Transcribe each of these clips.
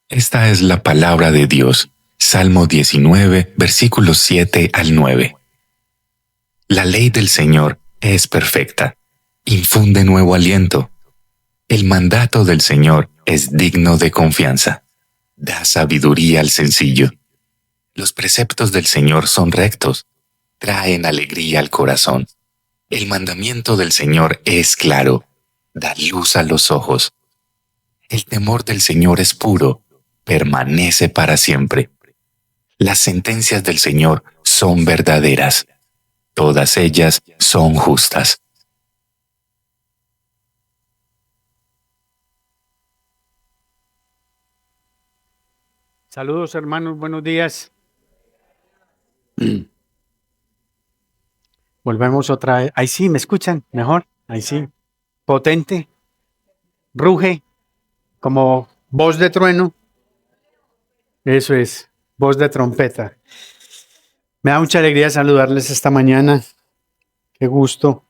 Esta es la palabra de Dios. Salmo 19, versículos 7 al 9. La ley del Señor es perfecta, infunde nuevo aliento. El mandato del Señor es digno de confianza, da sabiduría al sencillo. Los preceptos del Señor son rectos, traen alegría al corazón. El mandamiento del Señor es claro, da luz a los ojos. El temor del Señor es puro, permanece para siempre. Las sentencias del Señor son verdaderas, todas ellas son justas. Saludos hermanos, buenos días. Volvemos otra vez. Ahí sí, ¿me escuchan? Mejor. Ahí sí. Potente. Ruge. Como voz de trueno. Eso es. Voz de trompeta. Me da mucha alegría saludarles esta mañana. Qué gusto.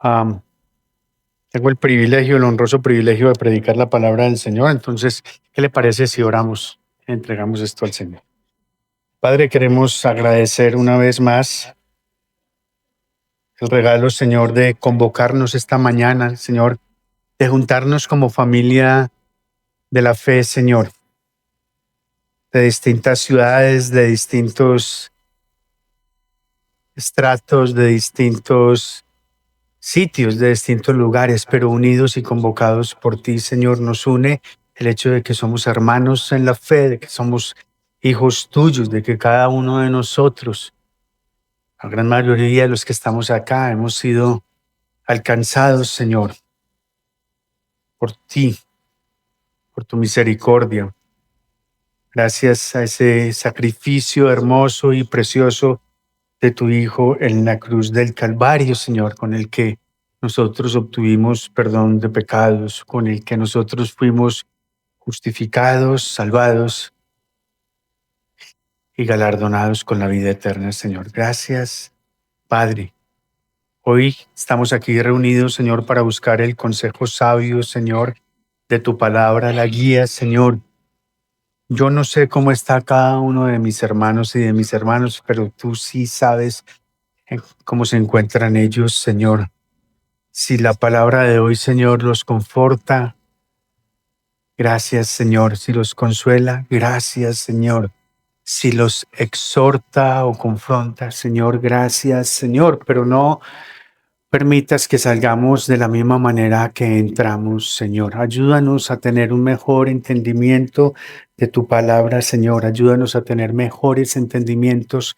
Tengo el privilegio, el honroso privilegio de predicar la palabra del Señor. Entonces, ¿qué le parece si oramos? Entregamos esto al Señor. Padre, queremos agradecer una vez más el regalo, Señor, de convocarnos esta mañana, Señor, de juntarnos como familia de la fe, Señor, de distintas ciudades, de distintos estratos, de distintos sitios, de distintos lugares, pero unidos y convocados por ti, Señor, nos une el hecho de que somos hermanos en la fe, de que somos hijos tuyos, de que cada uno de nosotros, la gran mayoría de los que estamos acá, hemos sido alcanzados, Señor, por ti, por tu misericordia. Gracias a ese sacrificio hermoso y precioso de tu Hijo en la cruz del Calvario, Señor, con el que nosotros obtuvimos perdón de pecados, con el que nosotros fuimos justificados, salvados y galardonados con la vida eterna, Señor. Gracias, Padre. Hoy estamos aquí reunidos, Señor, para buscar el consejo sabio, Señor, de tu palabra, la guía, Señor. Yo no sé cómo está cada uno de mis hermanos y de mis hermanos, pero tú sí sabes cómo se encuentran ellos, Señor. Si la palabra de hoy, Señor, los conforta, gracias, Señor. Si los consuela, gracias, Señor. Si los exhorta o confronta, Señor, gracias, Señor. Pero no permitas que salgamos de la misma manera que entramos, Señor. Ayúdanos a tener un mejor entendimiento de tu palabra, Señor. Ayúdanos a tener mejores entendimientos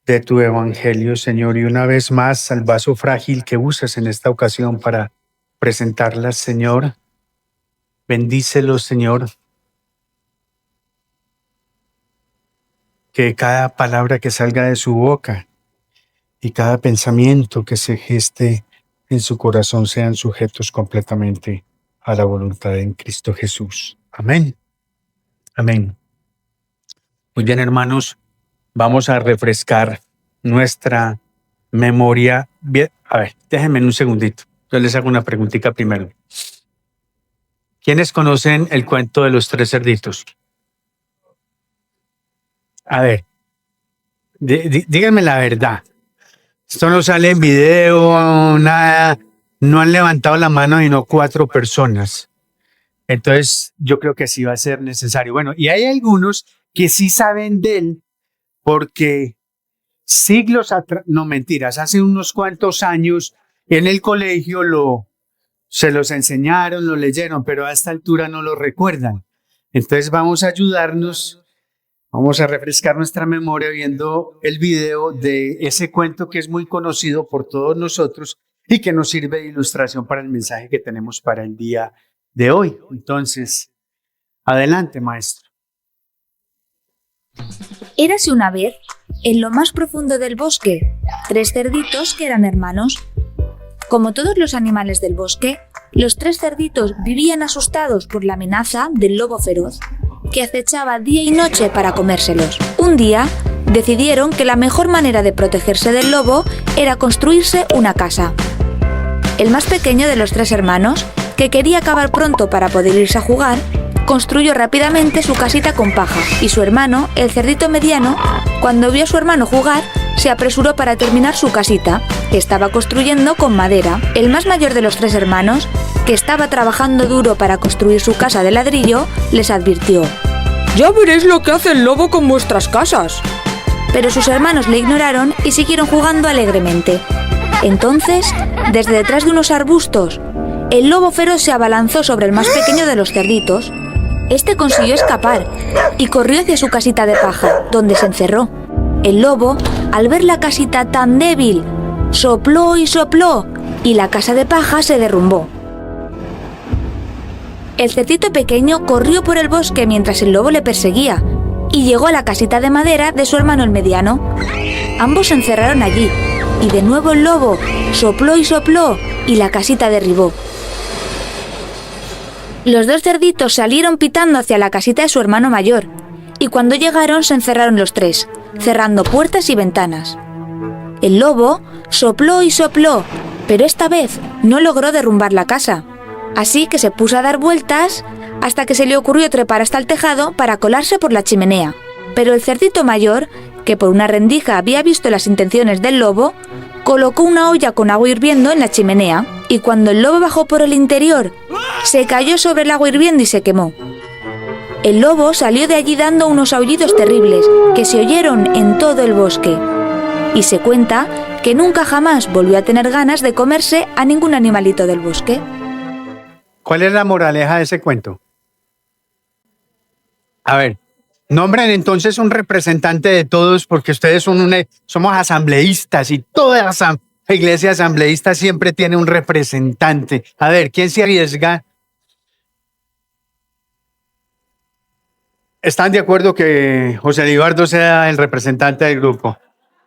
de tu evangelio, Señor. Y una vez más, al vaso frágil que usas en esta ocasión para presentarlas, Señor, bendícelo, Señor. Que cada palabra que salga de su boca y cada pensamiento que se geste en su corazón sean sujetos completamente a la voluntad en Cristo Jesús. Amén. Amén. Muy bien, hermanos, vamos a refrescar nuestra memoria. Bien, a ver, déjenme un segundito. Yo les hago una preguntita primero. ¿Quiénes conocen el cuento de los 3 cerditos? A ver, díganme la verdad. Esto no sale en video, nada. No han levantado la mano y no 4 personas. Entonces, yo creo que sí va a ser necesario. Bueno, y hay algunos que sí saben de él porque siglos atrás, no mentiras, hace unos cuantos años en el colegio se los enseñaron, lo leyeron, pero a esta altura no lo recuerdan. Entonces, vamos a ayudarnos. Vamos a refrescar nuestra memoria viendo el video de ese cuento que es muy conocido por todos nosotros y que nos sirve de ilustración para el mensaje que tenemos para el día de hoy. Entonces, adelante, maestro. Érase una vez, en lo más profundo del bosque, 3 cerditos que eran hermanos. Como todos los animales del bosque, los 3 cerditos vivían asustados por la amenaza del lobo feroz, que acechaba día y noche para comérselos. Un día, decidieron que la mejor manera de protegerse del lobo era construirse una casa. El más pequeño de los 3 hermanos, que quería acabar pronto para poder irse a jugar, construyó rápidamente su casita con paja y su hermano, el cerdito mediano, cuando vio a su hermano jugar, se apresuró para terminar su casita, que estaba construyendo con madera. El más mayor de los tres hermanos, que estaba trabajando duro para construir su casa de ladrillo, les advirtió: «Ya veréis lo que hace el lobo con vuestras casas». Pero sus hermanos le ignoraron y siguieron jugando alegremente. Entonces, desde detrás de unos arbustos, el lobo feroz se abalanzó sobre el más pequeño de los cerditos. Este consiguió escapar y corrió hacia su casita de paja, donde se encerró. El lobo, al ver la casita tan débil, sopló y sopló, y la casa de paja se derrumbó. El cerdito pequeño corrió por el bosque mientras el lobo le perseguía, y llegó a la casita de madera de su hermano el mediano. Ambos se encerraron allí, y de nuevo el lobo sopló y sopló, y la casita derribó. Los dos cerditos salieron pitando hacia la casita de su hermano mayor, y cuando llegaron se encerraron los tres, cerrando puertas y ventanas. El lobo sopló y sopló, pero esta vez no logró derrumbar la casa, así que se puso a dar vueltas hasta que se le ocurrió trepar hasta el tejado para colarse por la chimenea. Pero el cerdito mayor, que por una rendija había visto las intenciones del lobo, colocó una olla con agua hirviendo en la chimenea, y cuando el lobo bajó por el interior, se cayó sobre el agua hirviendo y se quemó. El lobo salió de allí dando unos aullidos terribles que se oyeron en todo el bosque, y se cuenta que nunca jamás volvió a tener ganas de comerse a ningún animalito del bosque. ¿Cuál es la moraleja de ese cuento? A ver, nombren entonces un representante de todos, porque ustedes somos asambleístas y toda la iglesia asambleísta siempre tiene un representante. A ver, ¿quién se arriesga? ¿Están de acuerdo que José Libardo sea el representante del grupo?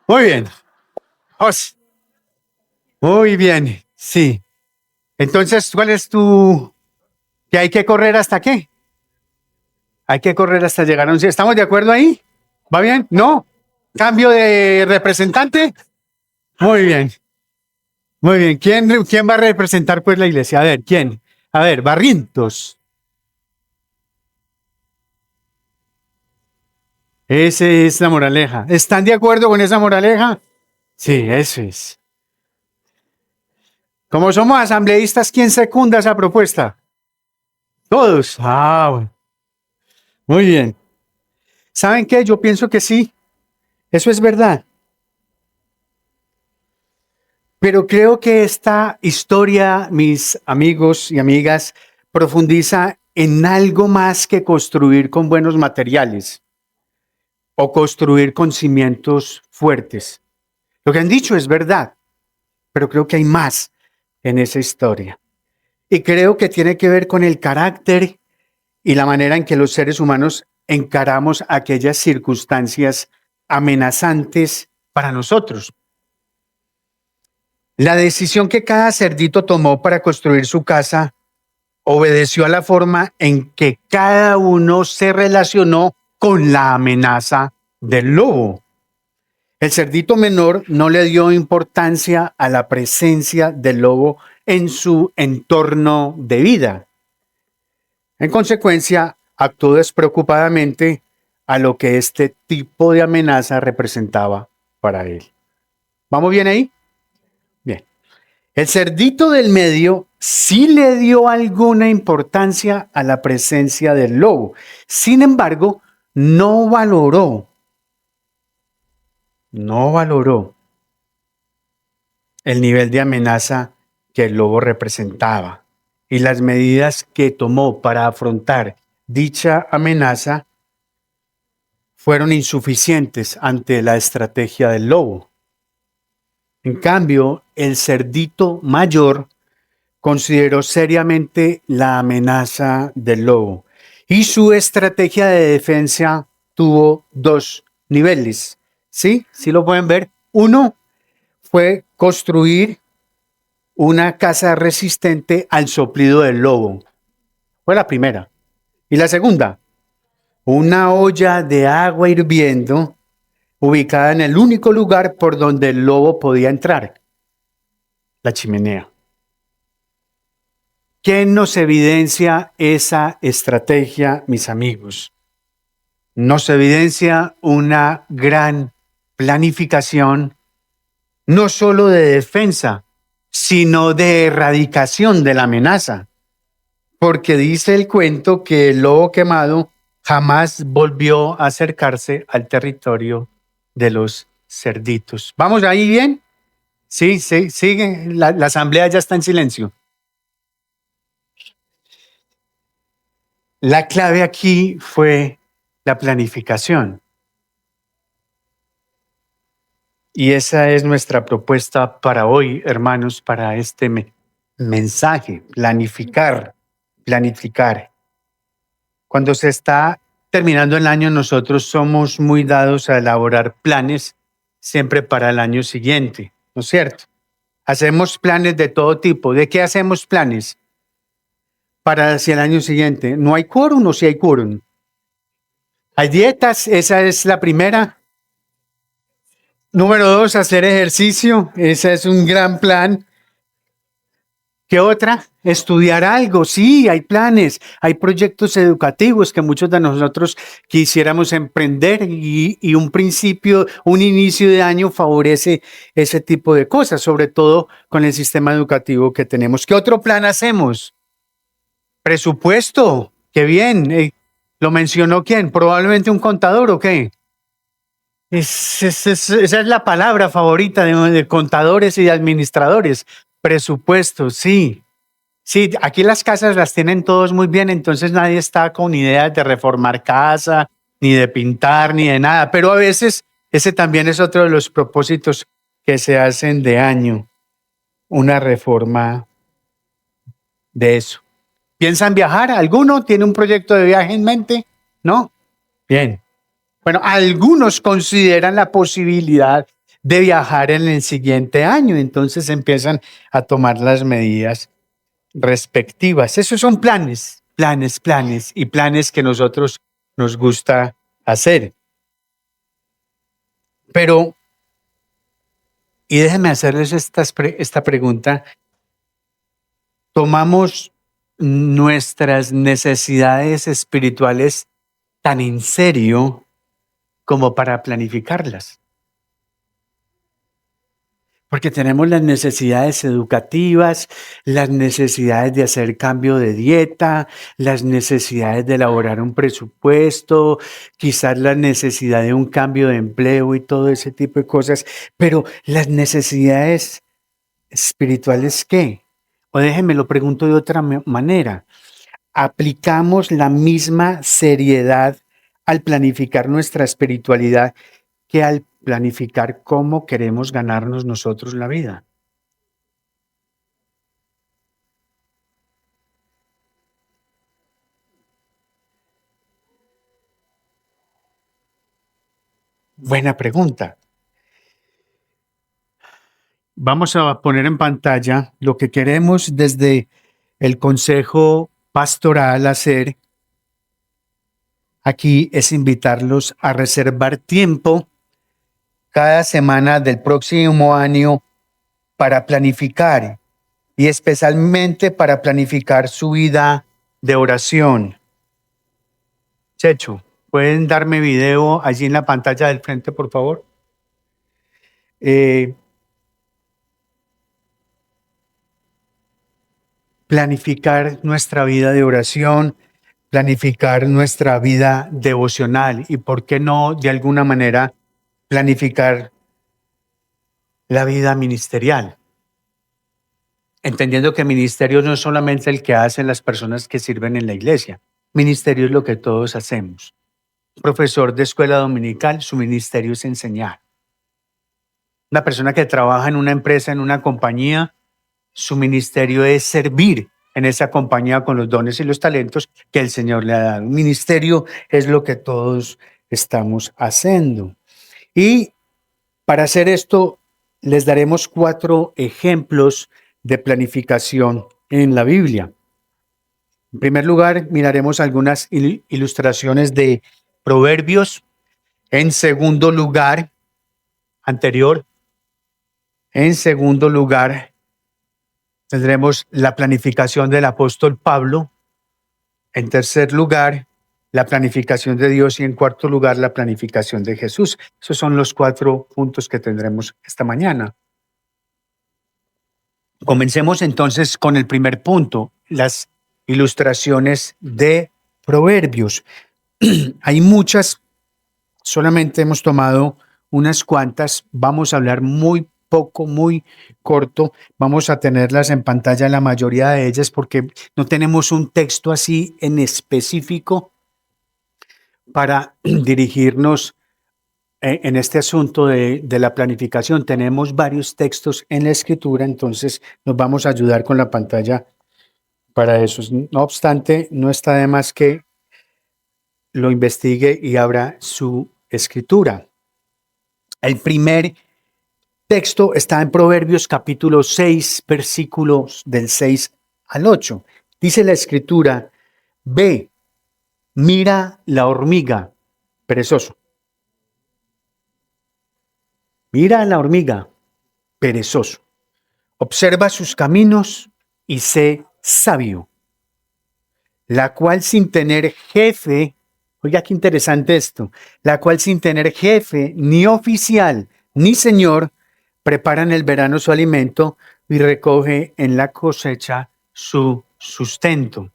Muy bien. José. Muy bien, sí. Entonces, ¿cuál es ¿Que hay que correr hasta qué? Hay que correr hasta llegar a un... ¿Estamos de acuerdo ahí? ¿Va bien? ¿No? ¿Cambio de representante? Muy bien. Muy bien. ¿Quién va a representar pues la iglesia? A ver, ¿quién? A ver, Barrientos. Esa es la moraleja. ¿Están de acuerdo con esa moraleja? Sí, eso es. Como somos asambleístas, ¿quién secunda esa propuesta? Todos. Ah, bueno. Muy bien. ¿Saben qué? Yo pienso que sí. Eso es verdad. Pero creo que esta historia, mis amigos y amigas, profundiza en algo más que construir con buenos materiales o construir con cimientos fuertes. Lo que han dicho es verdad, pero creo que hay más en esa historia. Y creo que tiene que ver con el carácter y la manera en que los seres humanos encaramos aquellas circunstancias amenazantes para nosotros. La decisión que cada cerdito tomó para construir su casa obedeció a la forma en que cada uno se relacionó con la amenaza del lobo. El cerdito menor no le dio importancia a la presencia del lobo en su entorno de vida. En consecuencia, actuó despreocupadamente a lo que este tipo de amenaza representaba para él. ¿Vamos bien ahí? Bien. El cerdito del medio sí le dio alguna importancia a la presencia del lobo. Sin embargo, no valoró el nivel de amenaza que el lobo representaba y las medidas que tomó para afrontar dicha amenaza fueron insuficientes ante la estrategia del lobo. En cambio, el cerdito mayor consideró seriamente la amenaza del lobo y su estrategia de defensa tuvo dos niveles. ¿Sí? ¿Sí lo pueden ver? Uno fue construir una casa resistente al soplido del lobo. Fue la primera. Y la segunda, una olla de agua hirviendo ubicada en el único lugar por donde el lobo podía entrar, la chimenea. ¿Qué nos evidencia esa estrategia, mis amigos? Nos evidencia una gran planificación, no solo de defensa, sino de erradicación de la amenaza. Porque dice el cuento que el lobo quemado jamás volvió a acercarse al territorio de los cerditos. ¿Vamos ahí bien? Sí, sigue. La asamblea ya está en silencio. La clave aquí fue la planificación. Y esa es nuestra propuesta para hoy, hermanos, para este mensaje, planificar. Cuando se está terminando el año, nosotros somos muy dados a elaborar planes siempre para el año siguiente, ¿no es cierto? Hacemos planes de todo tipo. ¿De qué hacemos planes? Para hacia el año siguiente. ¿No hay quórum o sí hay quórum? Hay dietas, esa es la primera. Número 2, hacer ejercicio. Ese es un gran plan. ¿Qué otra? Estudiar algo. Sí, hay planes, hay proyectos educativos que muchos de nosotros quisiéramos emprender y un principio, un inicio de año favorece ese tipo de cosas, sobre todo con el sistema educativo que tenemos. ¿Qué otro plan hacemos? Presupuesto. Qué bien. ¿Lo mencionó quién? ¿Probablemente un contador o qué? Esa es la palabra favorita de contadores y de administradores. Presupuesto, sí. Sí, aquí las casas las tienen todos muy bien, entonces nadie está con ideas de reformar casa, ni de pintar, ni de nada. Pero a veces ese también es otro de los propósitos que se hacen de año, una reforma de eso. ¿Piensan viajar? ¿Alguno tiene un proyecto de viaje en mente? ¿No? Bien. Bueno, algunos consideran la posibilidad de viajar en el siguiente año, entonces empiezan a tomar las medidas respectivas. Esos son planes y planes que nosotros nos gusta hacer. Pero, y déjenme hacerles esta pregunta, ¿tomamos nuestras necesidades espirituales tan en serio como para planificarlas? Porque tenemos las necesidades educativas, las necesidades de hacer cambio de dieta, las necesidades de elaborar un presupuesto, quizás la necesidad de un cambio de empleo y todo ese tipo de cosas. Pero las necesidades espirituales, ¿qué? O déjenme lo pregunto de otra manera. ¿Aplicamos la misma seriedad al planificar nuestra espiritualidad que al planificar cómo queremos ganarnos nosotros la vida? Buena pregunta. Vamos a poner en pantalla lo que queremos desde el Consejo Pastoral hacer. Aquí es invitarlos a reservar tiempo cada semana del próximo año para planificar y especialmente para planificar su vida de oración. Checho, ¿pueden darme video allí en la pantalla del frente, por favor? Planificar nuestra vida de oración, planificar nuestra vida devocional y, ¿por qué no, de alguna manera, planificar la vida ministerial? Entendiendo que ministerio no es solamente el que hacen las personas que sirven en la iglesia. Ministerio es lo que todos hacemos. Profesor de escuela dominical, su ministerio es enseñar. Una persona que trabaja en una empresa, en una compañía, su ministerio es servir en esa compañía con los dones y los talentos que el Señor le ha dado. Un ministerio es lo que todos estamos haciendo. Y para hacer esto, les daremos 4 ejemplos de planificación en la Biblia. En primer lugar, miraremos algunas ilustraciones de Proverbios. En segundo lugar, tendremos la planificación del apóstol Pablo. En tercer lugar, la planificación de Dios y en cuarto lugar, la planificación de Jesús. Esos son los 4 puntos que tendremos esta mañana. Comencemos entonces con el primer punto, las ilustraciones de Proverbios. Hay muchas, solamente hemos tomado unas cuantas, vamos a hablar muy poco, muy corto, vamos a tenerlas en pantalla la mayoría de ellas porque no tenemos un texto así en específico para dirigirnos en este asunto de la planificación. Tenemos varios textos en la escritura, entonces nos vamos a ayudar con la pantalla para eso. No obstante, no está de más que lo investigue y abra su escritura. El primer texto está en Proverbios capítulo 6, versículos del 6 al 8. Dice la escritura: ve, mira la hormiga, perezoso. Mira la hormiga, perezoso. Observa sus caminos y sé sabio, la cual sin tener jefe, oiga qué interesante esto, la cual sin tener jefe, ni oficial, ni señor, prepara en el verano su alimento y recoge en la cosecha su sustento.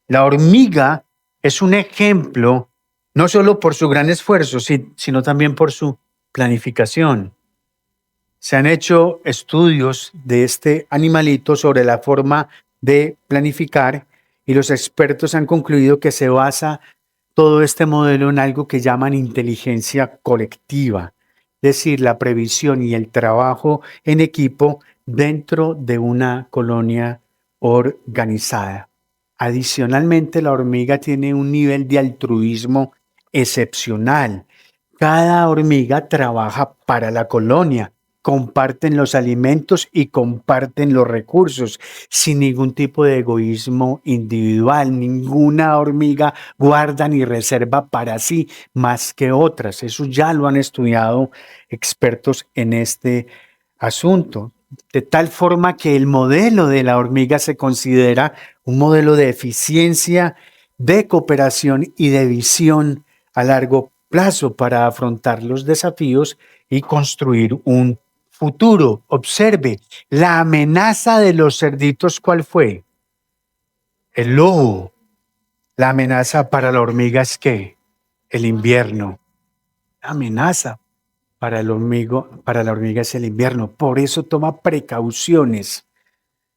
La hormiga es un ejemplo, no solo por su gran esfuerzo, sino también por su planificación. Se han hecho estudios de este animalito sobre la forma de planificar y los expertos han concluido que se basa todo este modelo en algo que llaman inteligencia colectiva, es decir, la previsión y el trabajo en equipo dentro de una colonia organizada. Adicionalmente, la hormiga tiene un nivel de altruismo excepcional. Cada hormiga trabaja para la colonia, comparten los alimentos y comparten los recursos sin ningún tipo de egoísmo individual. Ninguna hormiga guarda ni reserva para sí más que otras. Eso ya lo han estudiado expertos en este asunto. De tal forma que el modelo de la hormiga se considera un modelo de eficiencia, de cooperación y de visión a largo plazo para afrontar los desafíos y construir un futuro. Observe, la amenaza de los cerditos, ¿cuál fue? El lobo. La amenaza para la hormiga es ¿qué? El invierno. La amenaza para la hormiga es el invierno. Por eso toma precauciones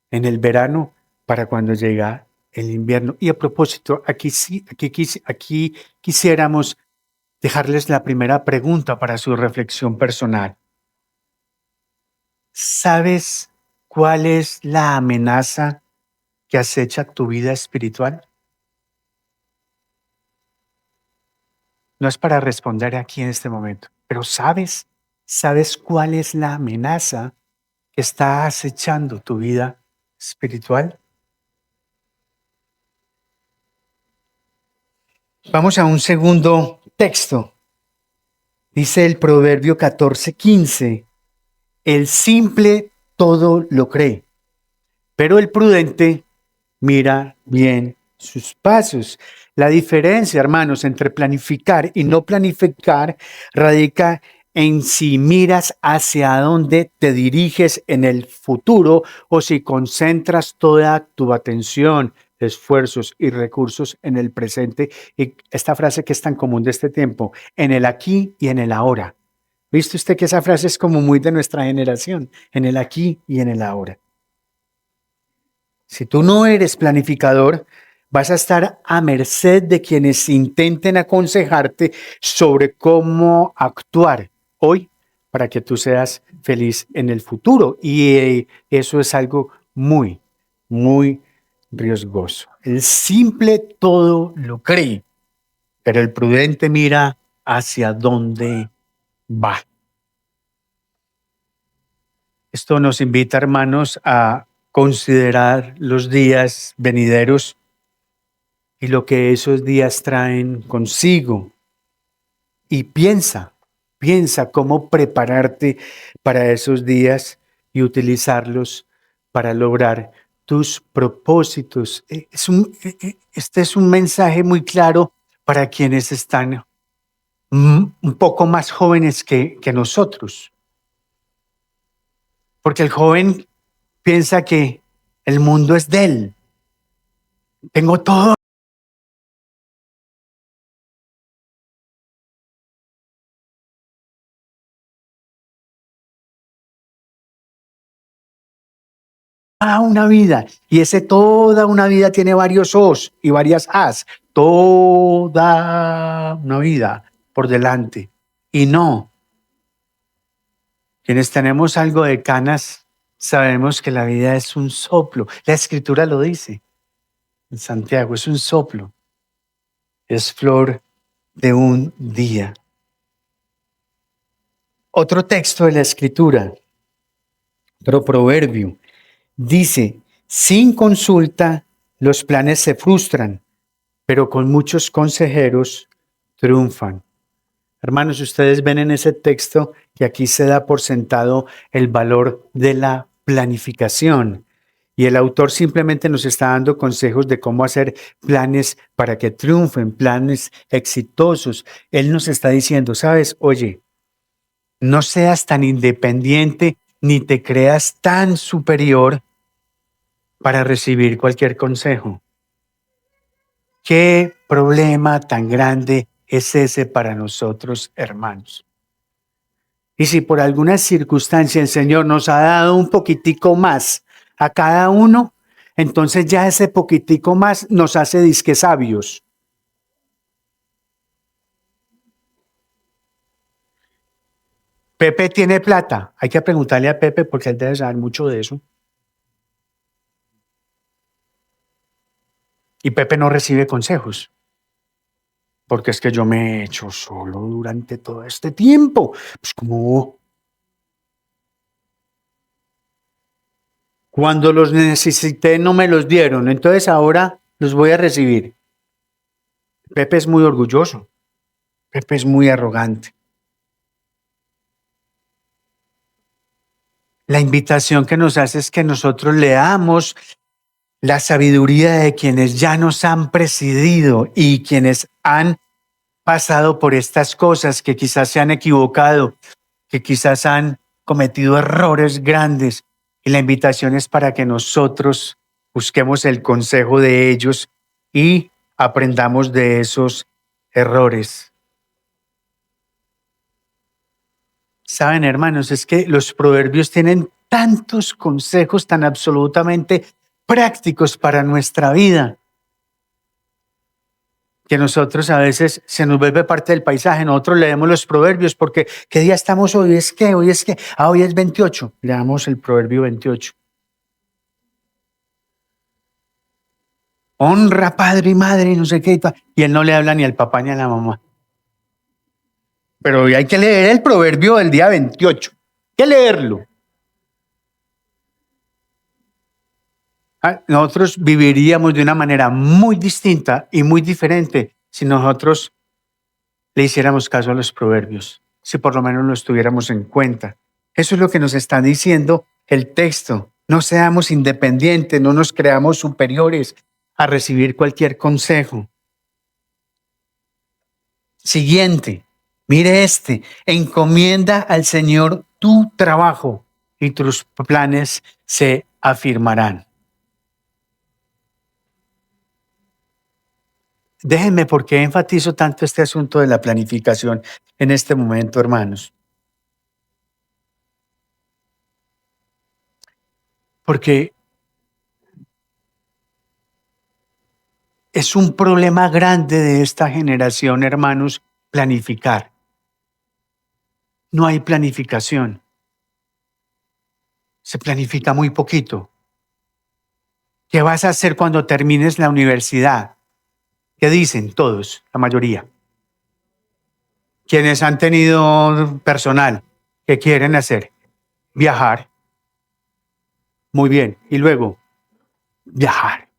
en el verano para cuando llega el invierno. Y a propósito, aquí quisiéramos dejarles la primera pregunta para su reflexión personal. ¿Sabes cuál es la amenaza que acecha tu vida espiritual? No es para responder aquí en este momento, pero ¿sabes cuál es la amenaza que está acechando tu vida espiritual? Vamos a un segundo texto. Dice el Proverbio 14:15. El simple todo lo cree, pero el prudente mira bien sus pasos. La diferencia, hermanos, entre planificar y no planificar radica en si miras hacia dónde te diriges en el futuro o si concentras toda tu atención, esfuerzos y recursos en el presente. Y esta frase que es tan común de este tiempo, en el aquí y en el ahora. ¿Viste usted que esa frase es como muy de nuestra generación? En el aquí y en el ahora. Si tú no eres planificador, vas a estar a merced de quienes intenten aconsejarte sobre cómo actuar hoy para que tú seas feliz en el futuro. Y eso es algo muy, muy riesgoso. El simple todo lo cree, pero el prudente mira hacia dónde va. Esto nos invita, hermanos, a considerar los días venideros y lo que esos días traen consigo. Y piensa cómo prepararte para esos días y utilizarlos para lograr tus propósitos. Este es un mensaje muy claro para quienes están un poco más jóvenes que nosotros. Porque el joven piensa que el mundo es de él. Tengo toda una vida, y ese toda una vida tiene varios os y varias as. Toda una vida por delante. Y no, quienes tenemos algo de canas, sabemos que la vida es un soplo. La Escritura lo dice en Santiago, es un soplo. Es flor de un día. Otro texto de la Escritura, otro proverbio, dice: sin consulta los planes se frustran, pero con muchos consejeros triunfan. Hermanos, ustedes ven en ese texto que aquí se da por sentado el valor de la planificación. Y el autor simplemente nos está dando consejos de cómo hacer planes para que triunfen, planes exitosos. Él nos está diciendo, ¿sabes? Oye, no seas tan independiente ni te creas tan superior para recibir cualquier consejo. ¿Qué problema tan grande es ese para nosotros, hermanos? Y si por alguna circunstancia el Señor nos ha dado un poquitico más a cada uno, entonces ya ese poquitico más nos hace disque sabios. Pepe tiene plata. Hay que preguntarle a Pepe porque él debe saber mucho de eso. Y Pepe no recibe consejos. Porque es que yo me he hecho solo durante todo este tiempo. Pues como cuando los necesité no me los dieron, entonces ahora los voy a recibir. Pepe es muy orgulloso. Pepe es muy arrogante. La invitación que nos hace es que nosotros leamos la sabiduría de quienes ya nos han presidido y quienes han pasado por estas cosas, que quizás se han equivocado, que quizás han cometido errores grandes. Y la invitación es para que nosotros busquemos el consejo de ellos y aprendamos de esos errores. Saben, hermanos, es que los proverbios tienen tantos consejos tan absolutamente prácticos para nuestra vida, que nosotros a veces se nos vuelve parte del paisaje. Nosotros leemos los proverbios porque ¿qué día estamos hoy? Hoy es 28. Leamos el proverbio 28. Honra padre y madre y no sé qué. Y él no le habla ni al papá ni a la mamá. Pero hoy hay que leer el proverbio del día 28. Hay que leerlo. Nosotros viviríamos de una manera muy distinta y muy diferente si nosotros le hiciéramos caso a los proverbios, si por lo menos los tuviéramos en cuenta. Eso es lo que nos está diciendo el texto. No seamos independientes, no nos creamos superiores a recibir cualquier consejo. Siguiente, mire encomienda al Señor tu trabajo y tus planes se afirmarán. Déjenme, ¿por qué enfatizo tanto este asunto de la planificación en este momento, hermanos? Porque es un problema grande de esta generación, hermanos, planificar. No hay planificación. Se planifica muy poquito. ¿Qué vas a hacer cuando termines la universidad? ¿Qué dicen todos, la mayoría? Quienes han tenido personal, ¿qué quieren hacer? Viajar. Muy bien. Y luego, viajar.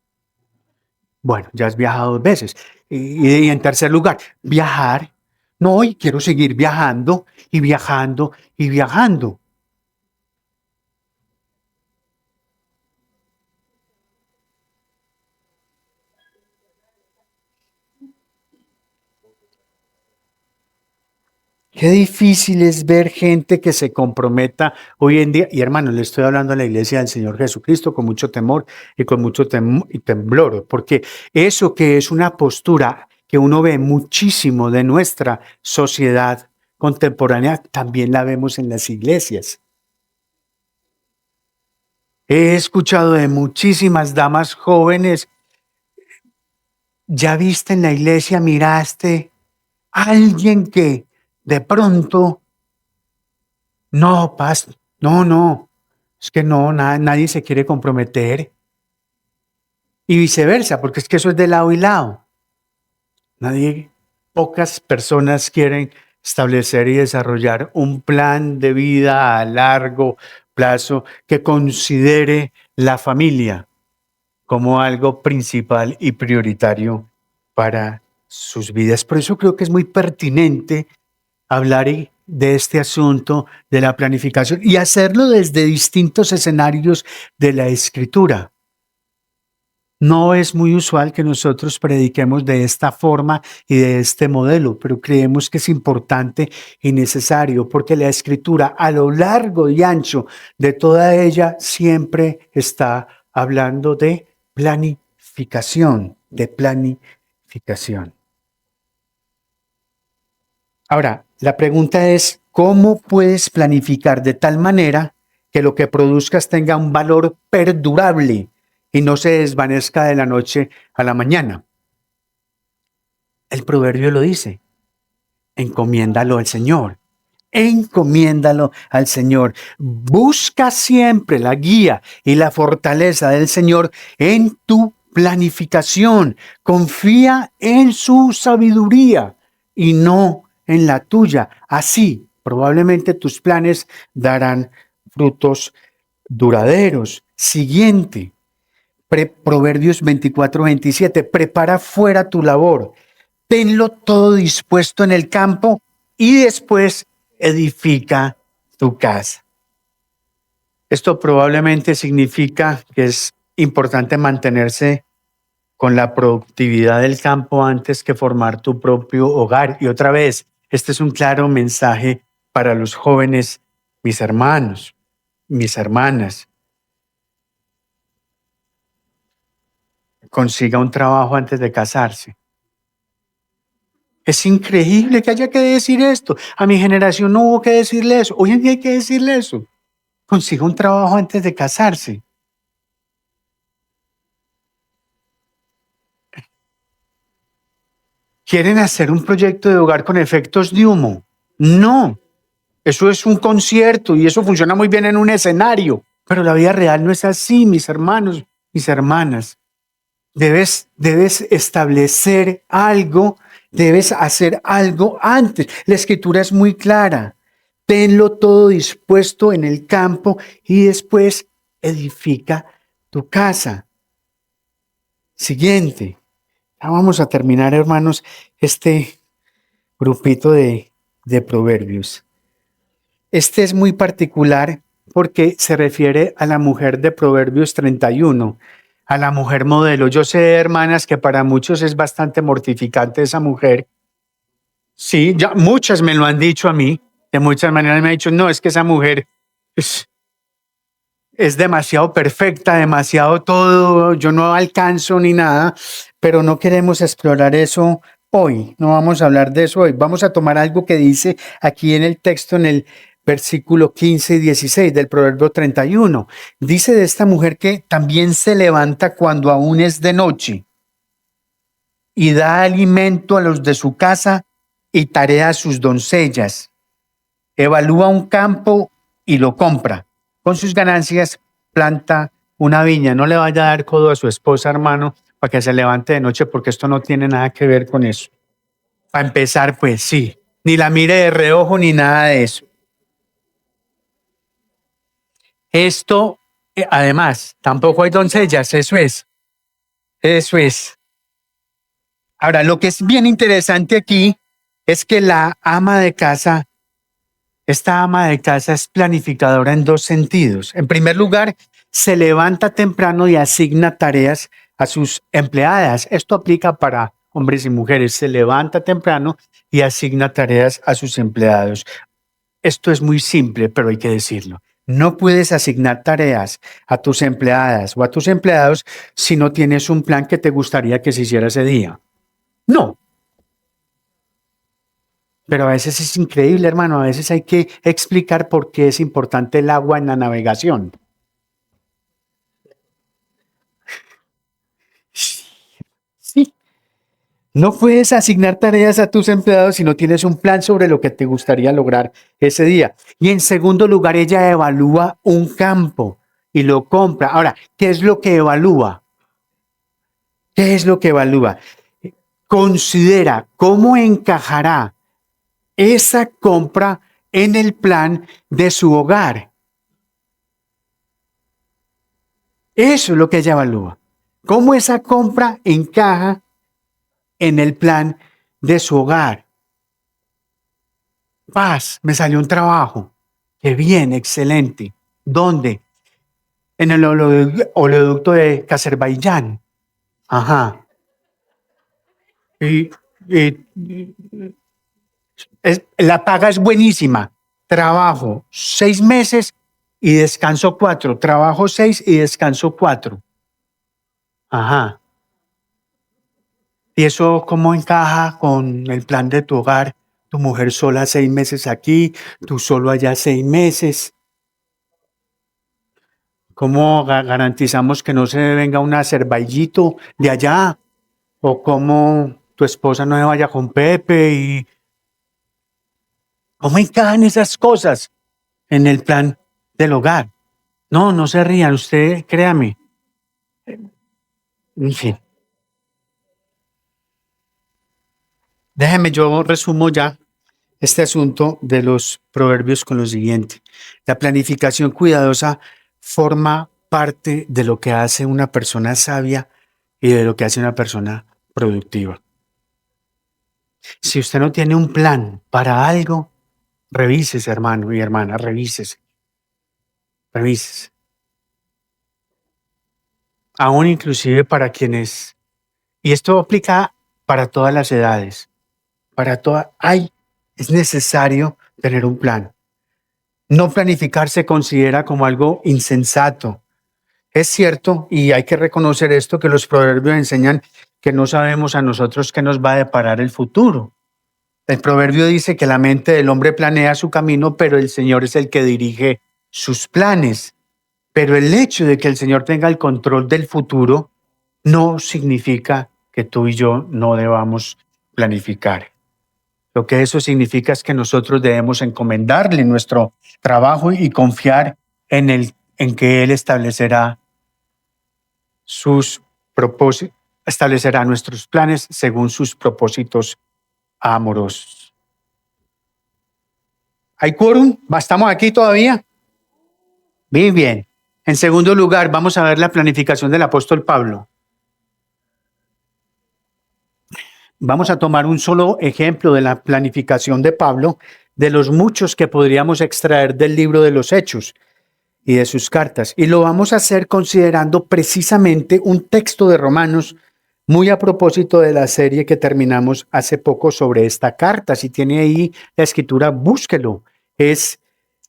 Bueno, ya has viajado 2 veces. Y en tercer lugar, viajar. No, y quiero seguir viajando y viajando y viajando. Qué difícil es ver gente que se comprometa hoy en día. Y hermano, le estoy hablando a la iglesia del Señor Jesucristo con mucho temor y con mucho temblor, porque eso que es una postura que uno ve muchísimo de nuestra sociedad contemporánea, también la vemos en las iglesias. He escuchado de muchísimas damas jóvenes. ¿Ya viste en la iglesia, miraste a alguien que de pronto, no, no, es que no, nadie se quiere comprometer? Y viceversa, porque es que eso es de lado y lado. Pocas personas quieren establecer y desarrollar un plan de vida a largo plazo que considere la familia como algo principal y prioritario para sus vidas. Por eso creo que es muy pertinente hablar de este asunto de la planificación y hacerlo desde distintos escenarios de la Escritura. No es muy usual que nosotros prediquemos de esta forma y de este modelo, pero creemos que es importante y necesario porque la Escritura a lo largo y ancho de toda ella siempre está hablando de planificación, Ahora, la pregunta es, ¿cómo puedes planificar de tal manera que lo que produzcas tenga un valor perdurable y no se desvanezca de la noche a la mañana? El proverbio lo dice, encomiéndalo al Señor. Encomiéndalo al Señor. Busca siempre la guía y la fortaleza del Señor en tu planificación. Confía en su sabiduría y no en la tuya. Así, probablemente tus planes darán frutos duraderos. Siguiente, Proverbios 24-27. Prepara fuera tu labor. Tenlo todo dispuesto en el campo y después edifica tu casa. Esto probablemente significa que es importante mantenerse con la productividad del campo antes que formar tu propio hogar. Y otra vez, este es un claro mensaje para los jóvenes, mis hermanos, mis hermanas. Consiga un trabajo antes de casarse. Es increíble que haya que decir esto. A mi generación no hubo que decirle eso. Hoy en día hay que decirle eso. Consiga un trabajo antes de casarse. ¿Quieren hacer un proyecto de hogar con efectos de humo? No. Eso es un concierto y eso funciona muy bien en un escenario. Pero la vida real no es así, mis hermanos, mis hermanas. Debes establecer algo, debes hacer algo antes. La Escritura es muy clara. Tenlo todo dispuesto en el campo y después edifica tu casa. Siguiente. Ya vamos a terminar, hermanos, este grupito de proverbios. Este es muy particular porque se refiere a la mujer de Proverbios 31, a la mujer modelo. Yo sé, hermanas, que para muchos es bastante mortificante esa mujer. Sí, ya muchas me lo han dicho a mí. De muchas maneras me han dicho, no, es que esa mujer es demasiado perfecta, demasiado todo, yo no alcanzo ni nada, pero no queremos explorar eso hoy, no vamos a hablar de eso hoy. Vamos a tomar algo que dice aquí en el texto, en el versículo 15 y 16 del Proverbio 31. Dice de esta mujer que también se levanta cuando aún es de noche y da alimento a los de su casa y tarea a sus doncellas. Evalúa un campo y lo compra. Con sus ganancias planta una viña. No le vaya a dar codo a su esposa, hermano, para que se levante de noche, porque esto no tiene nada que ver con eso. Para empezar, pues sí, ni la mire de reojo ni nada de eso. Esto, además, tampoco hay doncellas, eso es. Ahora, lo que es bien interesante aquí es que esta ama de casa es planificadora en dos sentidos. En primer lugar, se levanta temprano y asigna tareas a sus empleadas. Esto aplica para hombres y mujeres, se levanta temprano y asigna tareas a sus empleados. Esto es muy simple, pero hay que decirlo. No puedes asignar tareas a tus empleadas o a tus empleados si no tienes un plan que te gustaría que se hiciera ese día. No. Pero a veces es increíble, hermano. A veces hay que explicar por qué es importante el agua en la navegación. Sí. No puedes asignar tareas a tus empleados si no tienes un plan sobre lo que te gustaría lograr ese día. Y en segundo lugar, ella evalúa un campo y lo compra. Ahora, ¿qué es lo que evalúa? ¿Qué es lo que evalúa? Considera cómo encajará esa compra en el plan de su hogar. Eso es lo que ella evalúa. Cómo esa compra encaja en el plan de su hogar. Paz, me salió un trabajo. Qué bien, excelente. ¿Dónde? En el oleoducto de Azerbaiyán. Ajá. Y la paga es buenísima. Trabajo 6 meses y descanso 4. Trabajo 6 y descanso 4. Ajá. ¿Y eso cómo encaja con el plan de tu hogar? Tu mujer sola 6 meses aquí, tú solo allá 6 meses. ¿Cómo garantizamos que no se venga un azerbaiyyito de allá? ¿O cómo tu esposa no se vaya con Pepe? ¿Y cómo encajan esas cosas en el plan del hogar? No, no se rían, usted créame. En fin. Déjeme, yo resumo ya este asunto de los proverbios con lo siguiente. La planificación cuidadosa forma parte de lo que hace una persona sabia y de lo que hace una persona productiva. Si usted no tiene un plan para algo, revísese, hermano y hermana, revísese. Revísese. Aún inclusive para quienes, y esto aplica para todas las edades, es necesario tener un plan. No planificar se considera como algo insensato. Es cierto, y hay que reconocer esto, que los proverbios enseñan que no sabemos a nosotros qué nos va a deparar el futuro. El proverbio dice que la mente del hombre planea su camino, pero el Señor es el que dirige sus planes. Pero el hecho de que el Señor tenga el control del futuro no significa que tú y yo no debamos planificar. Lo que eso significa es que nosotros debemos encomendarle nuestro trabajo y confiar en que Él establecerá sus propósitos, establecerá nuestros planes según sus propósitos amorosos. ¿Hay quórum? ¿Estamos aquí todavía? Bien, bien. En segundo lugar, vamos a ver la planificación del apóstol Pablo. Vamos a tomar un solo ejemplo de la planificación de Pablo, de los muchos que podríamos extraer del libro de los Hechos y de sus cartas. Y lo vamos a hacer considerando precisamente un texto de Romanos, muy a propósito de la serie que terminamos hace poco sobre esta carta. Si tiene ahí la escritura, búsquelo. Es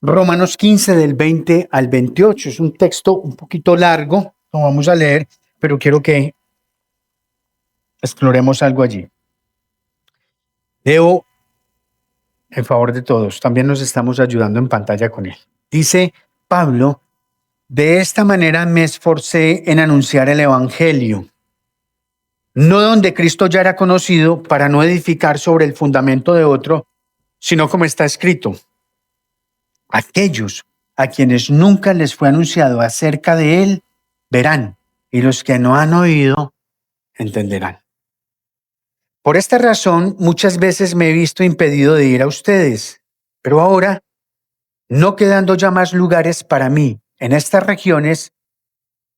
Romanos 15 del 20 al 28. Es un texto un poquito largo, lo vamos a leer, pero quiero que exploremos algo allí. Leo en favor de todos. También nos estamos ayudando en pantalla con él. Dice Pablo: de esta manera me esforcé en anunciar el evangelio, no donde Cristo ya era conocido, para no edificar sobre el fundamento de otro, sino como está escrito: aquellos a quienes nunca les fue anunciado acerca de él verán, y los que no han oído entenderán. Por esta razón, muchas veces me he visto impedido de ir a ustedes, pero ahora, no quedando ya más lugares para mí en estas regiones,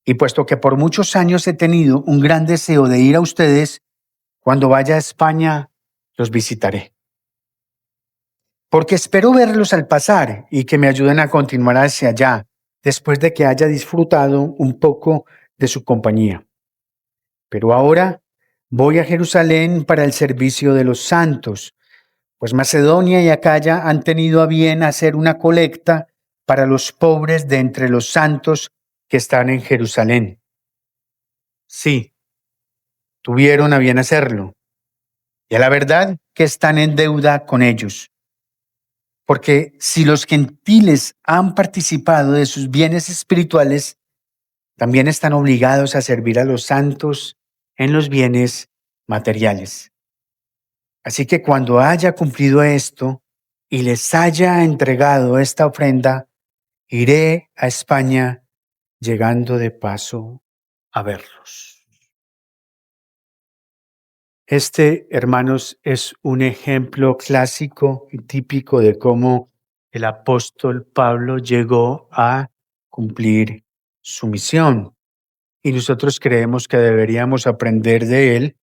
y puesto que por muchos años he tenido un gran deseo de ir a ustedes, cuando vaya a España, los visitaré. Porque espero verlos al pasar y que me ayuden a continuar hacia allá, después de que haya disfrutado un poco de su compañía. Pero ahora Voy a Jerusalén para el servicio de los santos, pues Macedonia y Acaya han tenido a bien hacer una colecta para los pobres de entre los santos que están en Jerusalén. Sí, tuvieron a bien hacerlo, y a la verdad que están en deuda con ellos. Porque si los gentiles han participado de sus bienes espirituales, también están obligados a servir a los santos en los bienes materiales. Así que cuando haya cumplido esto y les haya entregado esta ofrenda, iré a España, llegando de paso a verlos. Este, hermanos, es un ejemplo clásico y típico de cómo el apóstol Pablo llegó a cumplir su misión. Y nosotros creemos que deberíamos aprender de él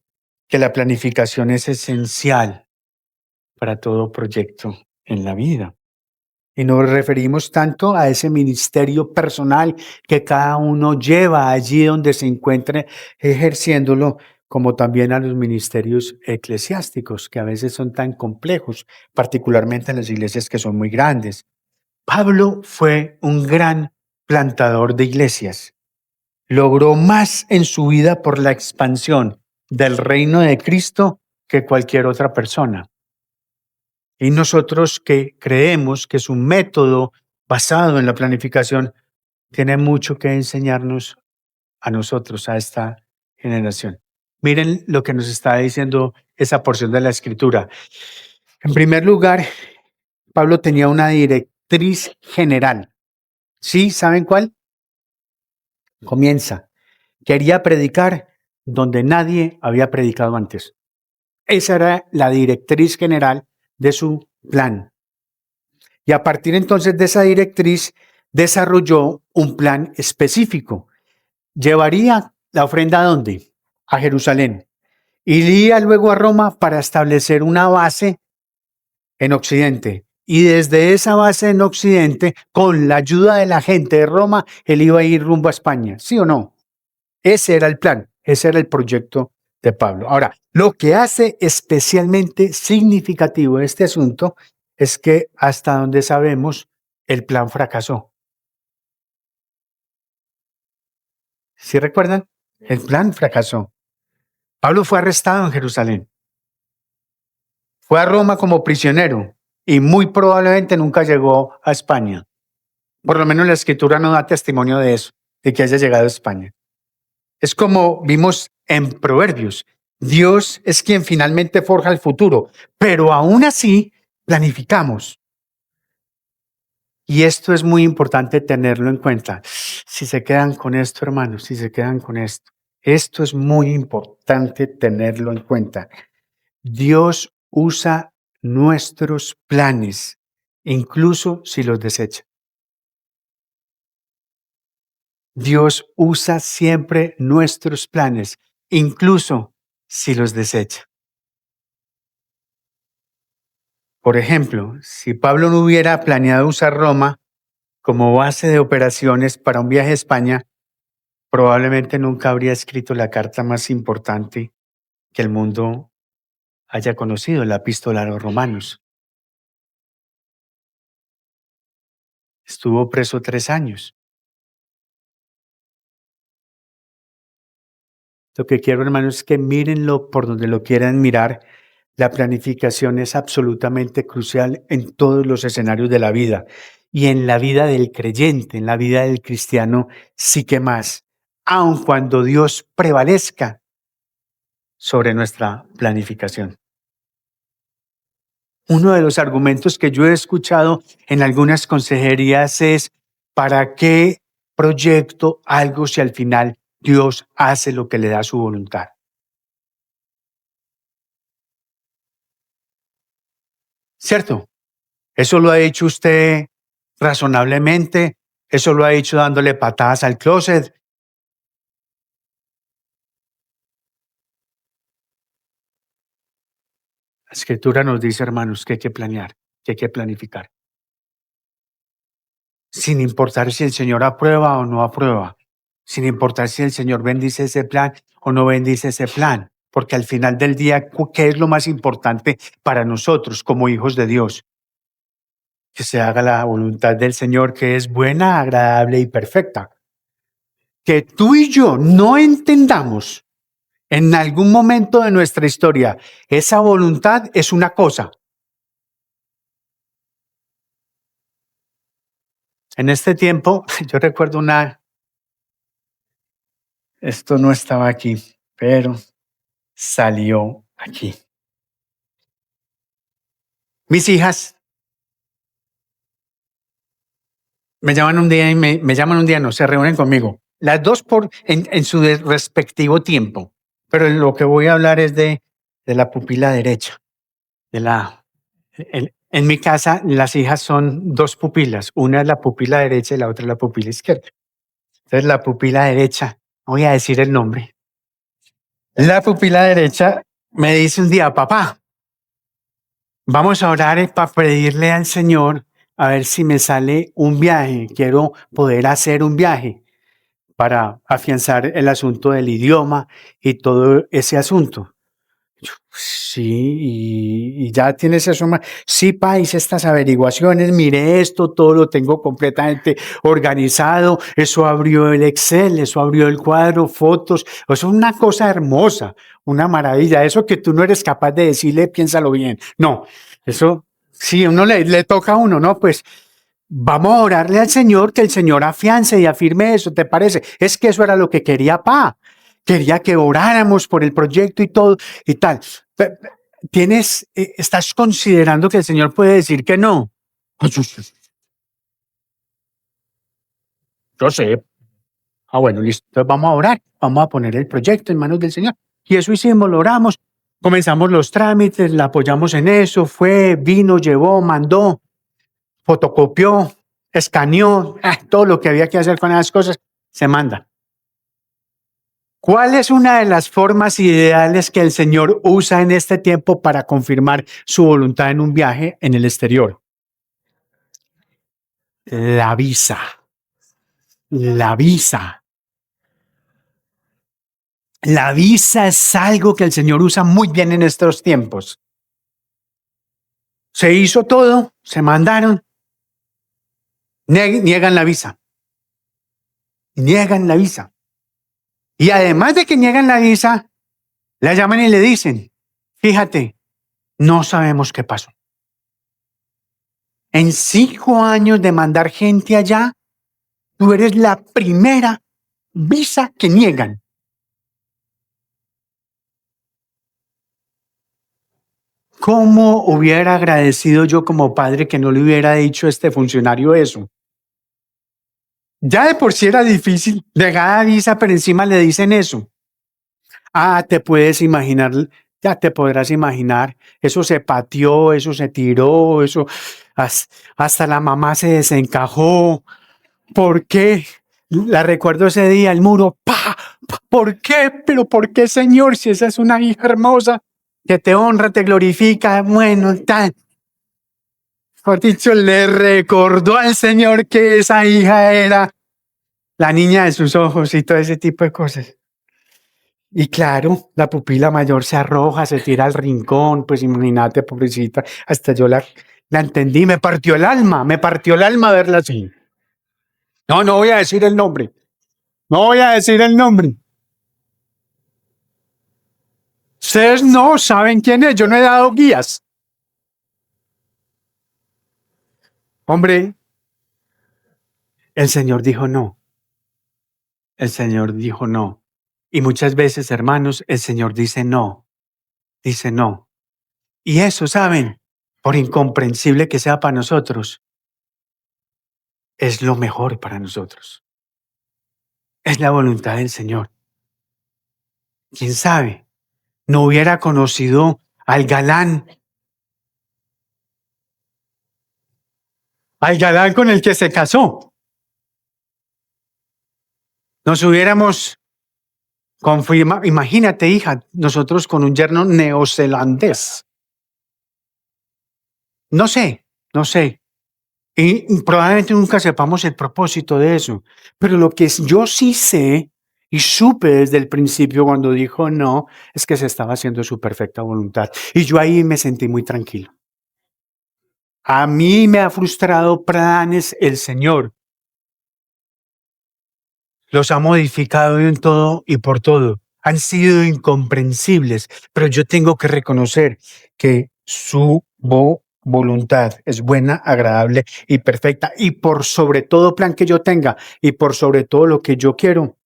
que la planificación es esencial para todo proyecto en la vida. Y nos referimos tanto a ese ministerio personal que cada uno lleva allí donde se encuentre ejerciéndolo, como también a los ministerios eclesiásticos, que a veces son tan complejos, particularmente en las iglesias que son muy grandes. Pablo fue un gran plantador de iglesias. Logró más en su vida por la expansión del reino de Cristo que cualquier otra persona. Y nosotros que creemos que su método basado en la planificación tiene mucho que enseñarnos a nosotros, a esta generación. Miren lo que nos está diciendo esa porción de la Escritura. En primer lugar, Pablo tenía una directriz general. ¿Sí? ¿Saben cuál? Comienza. Quería predicar donde nadie había predicado antes. Esa era la directriz general de su plan. Y a partir entonces de esa directriz, desarrolló un plan específico. Llevaría la ofrenda ¿a dónde? A Jerusalén. Iría luego a Roma para establecer una base en Occidente. Y desde esa base en Occidente, con la ayuda de la gente de Roma, él iba a ir rumbo a España. ¿Sí o no? Ese era el plan, ese era el proyecto de Pablo. Ahora, lo que hace especialmente significativo este asunto es que hasta donde sabemos, el plan fracasó. ¿Sí recuerdan? El plan fracasó. Pablo fue arrestado en Jerusalén. Fue a Roma como prisionero y muy probablemente nunca llegó a España. Por lo menos la Escritura no da testimonio de eso, de que haya llegado a España. Es como vimos en Proverbios. Dios es quien finalmente forja el futuro, pero aún así planificamos. Y esto es muy importante tenerlo en cuenta. Si se quedan con esto, hermanos, si se quedan con esto, esto es muy importante tenerlo en cuenta. Dios usa nuestros planes, incluso si los desecha. Dios usa siempre nuestros planes, incluso si los desecha. Por ejemplo, si Pablo no hubiera planeado usar Roma como base de operaciones para un viaje a España, probablemente nunca habría escrito la carta más importante que el mundo haya conocido, la Epístola a los Romanos. Estuvo preso 3 años. Lo que quiero, hermanos, es que mírenlo por donde lo quieran mirar. La planificación es absolutamente crucial en todos los escenarios de la vida. Y en la vida del creyente, en la vida del cristiano, sí que más. Aun cuando Dios prevalezca sobre nuestra planificación. Uno de los argumentos que yo he escuchado en algunas consejerías es: ¿para qué proyecto algo si al final Dios hace lo que le da su voluntad? ¿Cierto? Eso lo ha hecho usted razonablemente, eso lo ha hecho dándole patadas al closet. La Escritura nos dice, hermanos, que hay que planear, que hay que planificar. Sin importar si el Señor aprueba o no aprueba, sin importar si el Señor bendice ese plan o no bendice ese plan. porque al final del día, ¿qué es lo más importante para nosotros como hijos de Dios? Que se haga la voluntad del Señor, que es buena, agradable y perfecta. Que tú y yo no entendamos en algún momento de nuestra historia esa voluntad es una cosa. En este tiempo, yo recuerdo esto no estaba aquí, pero salió aquí. Mis hijas me llaman un día y me llaman un día, no, se reúnen conmigo. Las dos en su respectivo tiempo. Pero lo que voy a hablar es de la pupila derecha. En mi casa, las hijas son dos pupilas. Una es la pupila derecha y la otra es la pupila izquierda. Entonces, la pupila derecha, voy a decir el nombre. La pupila derecha me dice un día, papá, vamos a orar para pedirle al Señor a ver si me sale un viaje. Quiero poder hacer un viaje para afianzar el asunto del idioma y todo ese asunto. Sí, y ya tienes eso más. Sí, pa, hice estas averiguaciones, miré esto, todo lo tengo completamente organizado. Eso abrió el Excel, eso abrió el cuadro, fotos. Eso es una cosa hermosa, una maravilla. Eso que tú no eres capaz de decirle, piénsalo bien. No, eso sí, uno le toca a uno, ¿no? Pues vamos a orarle al Señor, que el Señor afiance y afirme eso, ¿te parece? Es que eso era lo que quería, pa. Quería que oráramos por el proyecto y todo y tal. ¿Estás considerando que el Señor puede decir que no? Yo sé. Ah, bueno, listo. Entonces vamos a orar. Vamos a poner el proyecto en manos del Señor. Y eso hicimos, lo oramos. Comenzamos los trámites, la apoyamos en eso. Fue, vino, llevó, mandó, fotocopió, escaneó. Todo lo que había que hacer con esas cosas se manda. ¿Cuál es una de las formas ideales que el Señor usa en este tiempo para confirmar su voluntad en un viaje en el exterior? La visa. La visa. La visa es algo que el Señor usa muy bien en estos tiempos. Se hizo todo, se mandaron, niegan la visa. Niegan la visa. Y además de que niegan la visa, la llaman y le dicen, fíjate, no sabemos qué pasó. En 5 años de mandar gente allá, tú eres la primera visa que niegan. ¿Cómo hubiera agradecido yo como padre que no le hubiera dicho a este funcionario eso? Ya de por sí era difícil, negada visa, pero encima le dicen eso. Te puedes imaginar, ya te podrás imaginar, eso se pateó, eso se tiró, eso hasta la mamá se desencajó. ¿Por qué? La recuerdo ese día, el muro, ¿por qué? ¿Pero por qué, Señor? Si esa es una hija hermosa que te honra, te glorifica, bueno, tal. Por dicho, le recordó al Señor que esa hija era la niña de sus ojos y todo ese tipo de cosas. Y claro, la pupila mayor se arroja, se tira al rincón, pues imagínate, pobrecita, hasta yo la entendí, me partió el alma verla así. No voy a decir el nombre, no voy a decir el nombre. Ustedes no saben quién es, yo no he dado guías. Hombre, el Señor dijo no. El Señor dijo no. Y muchas veces, hermanos, el Señor dice no. Dice no. Y eso, ¿saben? Por incomprensible que sea para nosotros, es lo mejor para nosotros. Es la voluntad del Señor. ¿Quién sabe? No hubiera conocido al galán con el que se casó. Nos hubiéramos confirmado. Imagínate, hija, nosotros con un yerno neozelandés. No sé. Y probablemente nunca sepamos el propósito de eso. Pero lo que yo sí sé, Y supe desde el principio cuando dijo no, es que se estaba haciendo su perfecta voluntad. Y yo ahí me sentí muy tranquilo. A mí me ha frustrado planes el Señor. Los ha modificado en todo y por todo. Han sido incomprensibles, pero yo tengo que reconocer que su voluntad es buena, agradable y perfecta. Y por sobre todo plan que yo tenga y por sobre todo lo que yo quiero,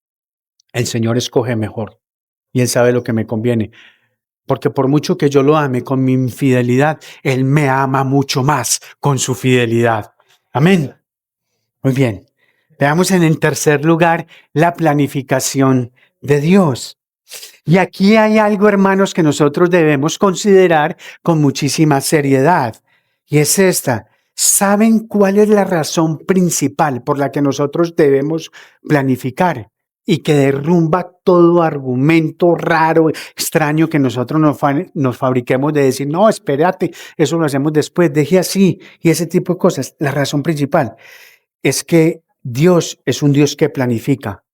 el Señor escoge mejor y Él sabe lo que me conviene. Porque por mucho que yo lo ame con mi infidelidad, Él me ama mucho más con su fidelidad. Amén. Muy bien. Veamos en tercer lugar la planificación de Dios. Y aquí hay algo, hermanos, que nosotros debemos considerar con muchísima seriedad. Y es esta. ¿Saben cuál es la razón principal por la que nosotros debemos planificar? Y que derrumba todo argumento raro, extraño que nosotros nos fabriquemos de decir, no, espérate, eso lo hacemos después, deje así, y ese tipo de cosas. La razón principal es que Dios es un Dios que planifica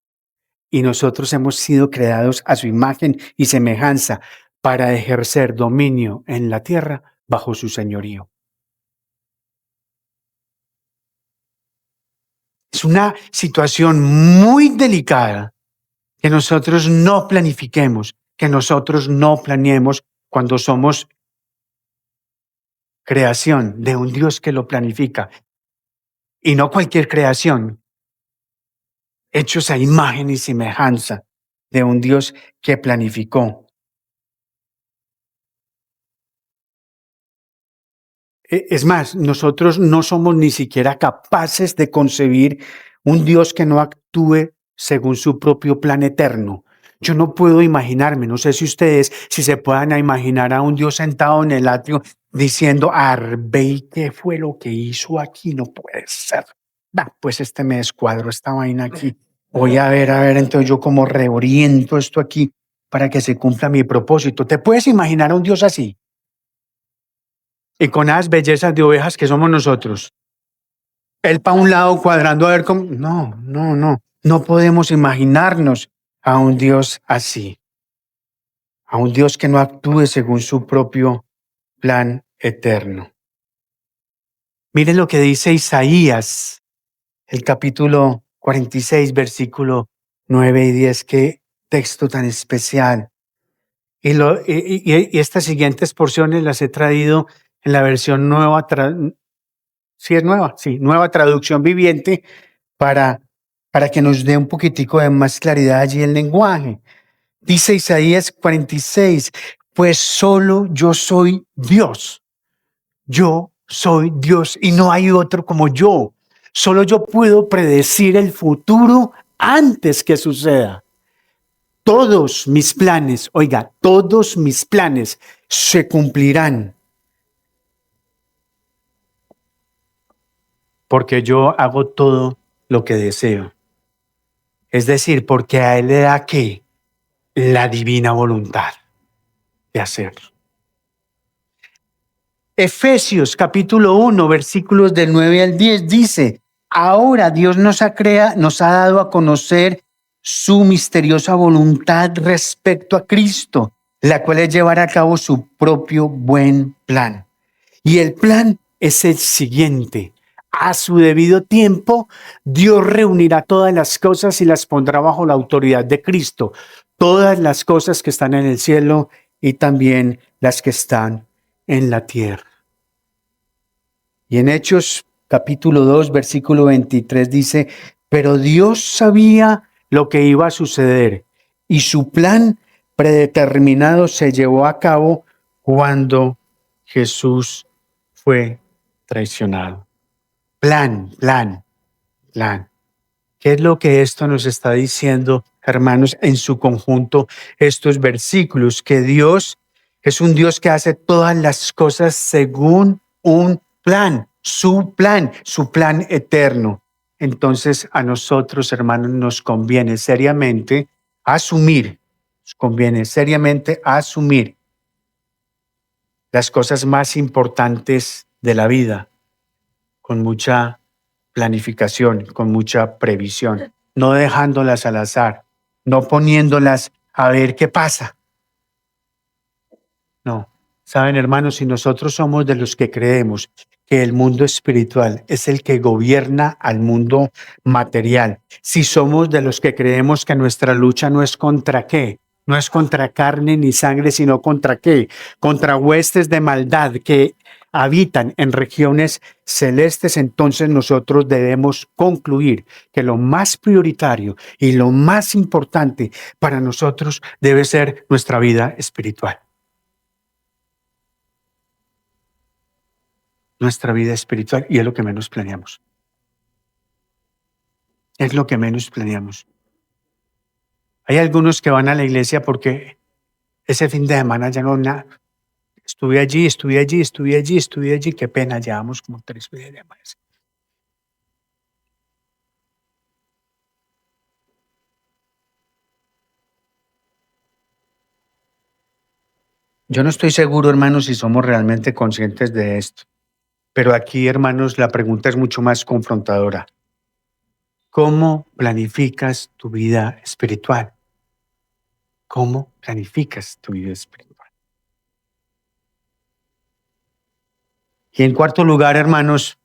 y nosotros hemos sido creados a su imagen y semejanza para ejercer dominio en la tierra bajo su señorío. Es una situación muy delicada que nosotros no planifiquemos, que nosotros no planeemos cuando somos creación de un Dios que lo planifica. Y no cualquier creación, hechos a imagen y semejanza de un Dios que planificó. Es más, nosotros no somos ni siquiera capaces de concebir un Dios que no actúe según su propio plan eterno. Yo no puedo imaginarme, no sé si ustedes, si se puedan imaginar a un Dios sentado en el atrio diciendo, Arbey, ¿qué fue lo que hizo aquí? No puede ser. Pues me descuadro esta vaina aquí. Voy a ver, entonces yo como reoriento esto aquí para que se cumpla mi propósito. ¿Te puedes imaginar a un Dios así? Y con las bellezas de ovejas que somos nosotros. Él para un lado cuadrando a ver cómo... No podemos imaginarnos a un Dios así. A un Dios que no actúe según su propio plan eterno. Miren lo que dice Isaías, el capítulo 46, versículo 9 y 10. Qué texto tan especial. Y estas siguientes porciones las he traído en la versión nueva, nueva traducción viviente para que nos dé un poquitico de más claridad allí el lenguaje. Dice Isaías 46, pues solo yo soy Dios. Yo soy Dios y no hay otro como yo. Solo yo puedo predecir el futuro antes que suceda. Todos mis planes, todos mis planes se cumplirán. Porque yo hago todo lo que deseo. Es decir, porque a Él le da ¿qué? La divina voluntad de hacer. Efesios capítulo 1, versículos del 9 al 10 dice, ahora Dios nos ha dado a conocer su misteriosa voluntad respecto a Cristo, la cual es llevar a cabo su propio buen plan. Y el plan es el siguiente. A su debido tiempo, Dios reunirá todas las cosas y las pondrá bajo la autoridad de Cristo. Todas las cosas que están en el cielo y también las que están en la tierra. Y en Hechos capítulo 2, versículo 23 dice, pero Dios sabía lo que iba a suceder y su plan predeterminado se llevó a cabo cuando Jesús fue traicionado. Plan. ¿Qué es lo que esto nos está diciendo, hermanos, en su conjunto, estos versículos? Que Dios es un Dios que hace todas las cosas según un plan, su plan eterno. Entonces, a nosotros, hermanos, nos conviene seriamente asumir las cosas más importantes de la vida, con mucha planificación, con mucha previsión, no dejándolas al azar, no poniéndolas a ver qué pasa. No, saben hermanos, si nosotros somos de los que creemos que el mundo espiritual es el que gobierna al mundo material, si somos de los que creemos que nuestra lucha no es contra qué, no es contra carne ni sangre, sino contra qué, contra huestes de maldad que habitan en regiones celestes, entonces nosotros debemos concluir que lo más prioritario y lo más importante para nosotros debe ser nuestra vida espiritual. Nuestra vida espiritual, y es lo que menos planeamos. Es lo que menos planeamos. Hay algunos que van a la iglesia porque ese fin de semana ya no nada. Estuve allí, qué pena, llevamos como 3 fines de semana. Yo no estoy seguro, hermanos, si somos realmente conscientes de esto. Pero aquí, hermanos, la pregunta es mucho más confrontadora. ¿Cómo planificas tu vida espiritual? ¿Cómo planificas tu vida espiritual? Y en cuarto lugar, hermanos,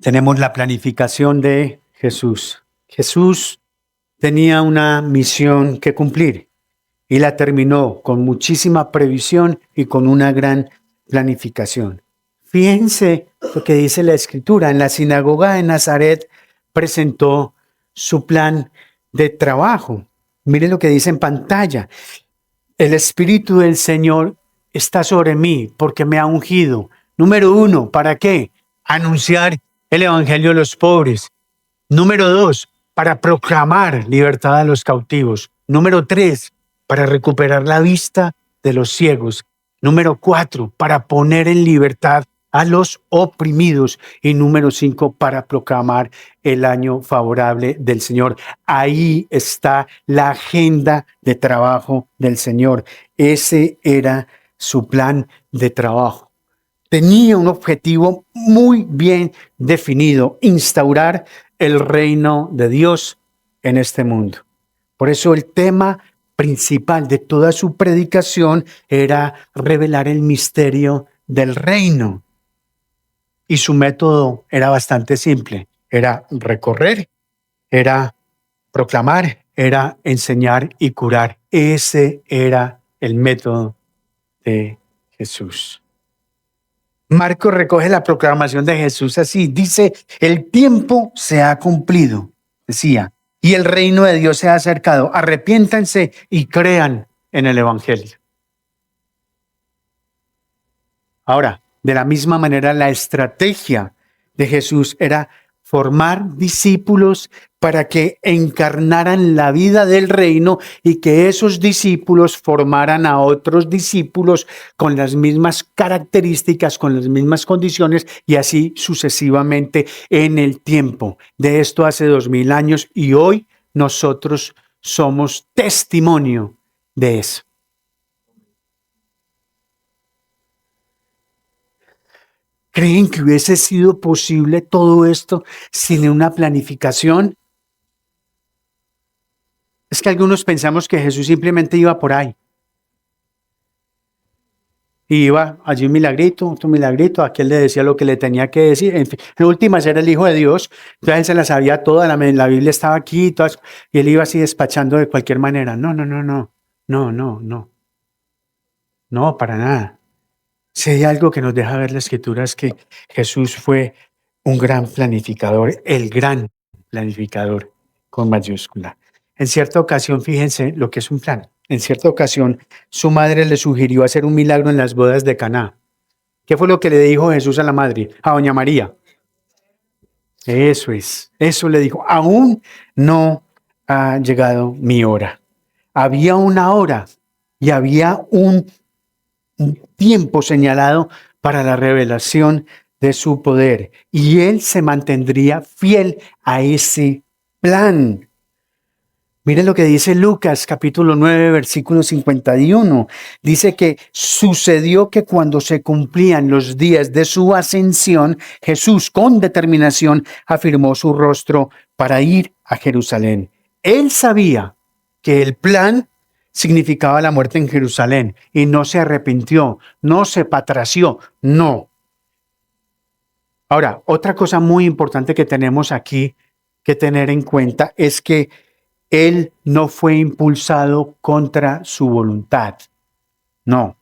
tenemos la planificación de Jesús. Jesús tenía una misión que cumplir y la terminó con muchísima previsión y con una gran planificación. Fíjense lo que dice la Escritura. En la sinagoga de Nazaret presentó su plan de trabajo. Miren lo que dice en pantalla. El Espíritu del Señor está sobre mí porque me ha ungido. Número 1, ¿para qué? Anunciar el Evangelio a los pobres. Número 2, para proclamar libertad a los cautivos. Número 3, para recuperar la vista de los ciegos. Número 4, para poner en libertad a los oprimidos. Y número 5, para proclamar el año favorable del Señor. Ahí está la agenda de trabajo del Señor. Ese era su plan de trabajo. Tenía un objetivo muy bien definido: instaurar el reino de Dios en este mundo. Por eso el tema principal de toda su predicación era revelar el misterio del reino. Y su método era bastante simple. Era recorrer, era proclamar, era enseñar y curar. Ese era el método de Jesús. Marcos recoge la proclamación de Jesús así. Dice, el tiempo se ha cumplido, decía, y el reino de Dios se ha acercado. Arrepiéntanse y crean en el Evangelio. Ahora, de la misma manera, la estrategia de Jesús era formar discípulos para que encarnaran la vida del reino y que esos discípulos formaran a otros discípulos con las mismas características, con las mismas condiciones y así sucesivamente en el tiempo. De esto hace 2000 años y hoy nosotros somos testimonio de eso. ¿Creen que hubiese sido posible todo esto sin una planificación? Es que algunos pensamos que Jesús simplemente iba por ahí. Y iba allí un milagrito, otro milagrito, aquel le decía lo que le tenía que decir. En fin, en últimas era el Hijo de Dios, entonces él se la sabía toda, la Biblia estaba aquí y él iba así despachando de cualquier manera. No, para nada. Si hay algo que nos deja ver la Escritura es que Jesús fue un gran planificador, el gran planificador con mayúscula. En cierta ocasión, fíjense lo que es un plan. En cierta ocasión, su madre le sugirió hacer un milagro en las bodas de Caná. ¿Qué fue lo que le dijo Jesús a la madre, a doña María? Eso le dijo. Aún no ha llegado mi hora. Había una hora y había un tiempo señalado para la revelación de su poder y él se mantendría fiel a ese plan. Mire lo que dice Lucas capítulo 9, versículo 51. Dice que sucedió que cuando se cumplían los días de su ascensión, Jesús con determinación afirmó su rostro para ir a Jerusalén. Él sabía que el plan significaba la muerte en Jerusalén y no se arrepintió, no se patració, no. Ahora, otra cosa muy importante que tenemos aquí que tener en cuenta es que él no fue impulsado contra su voluntad. No.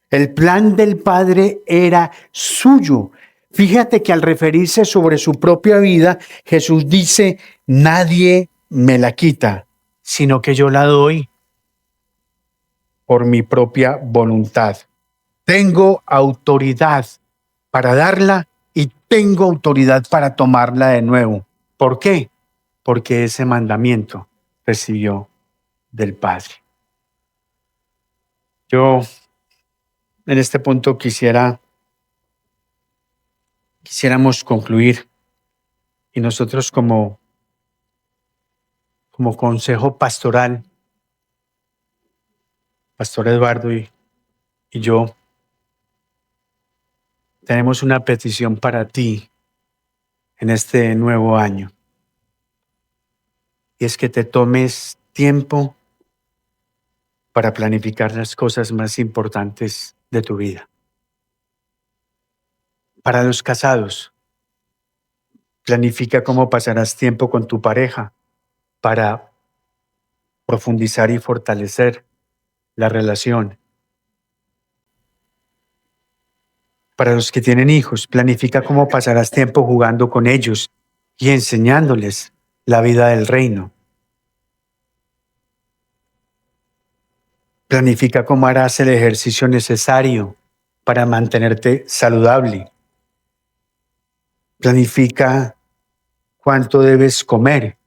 El plan del Padre era suyo. Fíjate que al referirse sobre su propia vida, Jesús dice, nadie me la quita, sino que yo la doy por mi propia voluntad. Tengo autoridad para darla y tengo autoridad para tomarla de nuevo. ¿Por qué? Porque ese mandamiento recibió del Padre. Yo en este punto quisiéramos concluir y nosotros como consejo pastoral, Pastor Eduardo y yo, tenemos una petición para ti en este nuevo año. Y es que te tomes tiempo para planificar las cosas más importantes de tu vida. Para los casados, planifica cómo pasarás tiempo con tu pareja para profundizar y fortalecer la relación. Para los que tienen hijos, planifica cómo pasarás tiempo jugando con ellos y enseñándoles la vida del reino. Planifica cómo harás el ejercicio necesario para mantenerte saludable. Planifica cuánto debes comer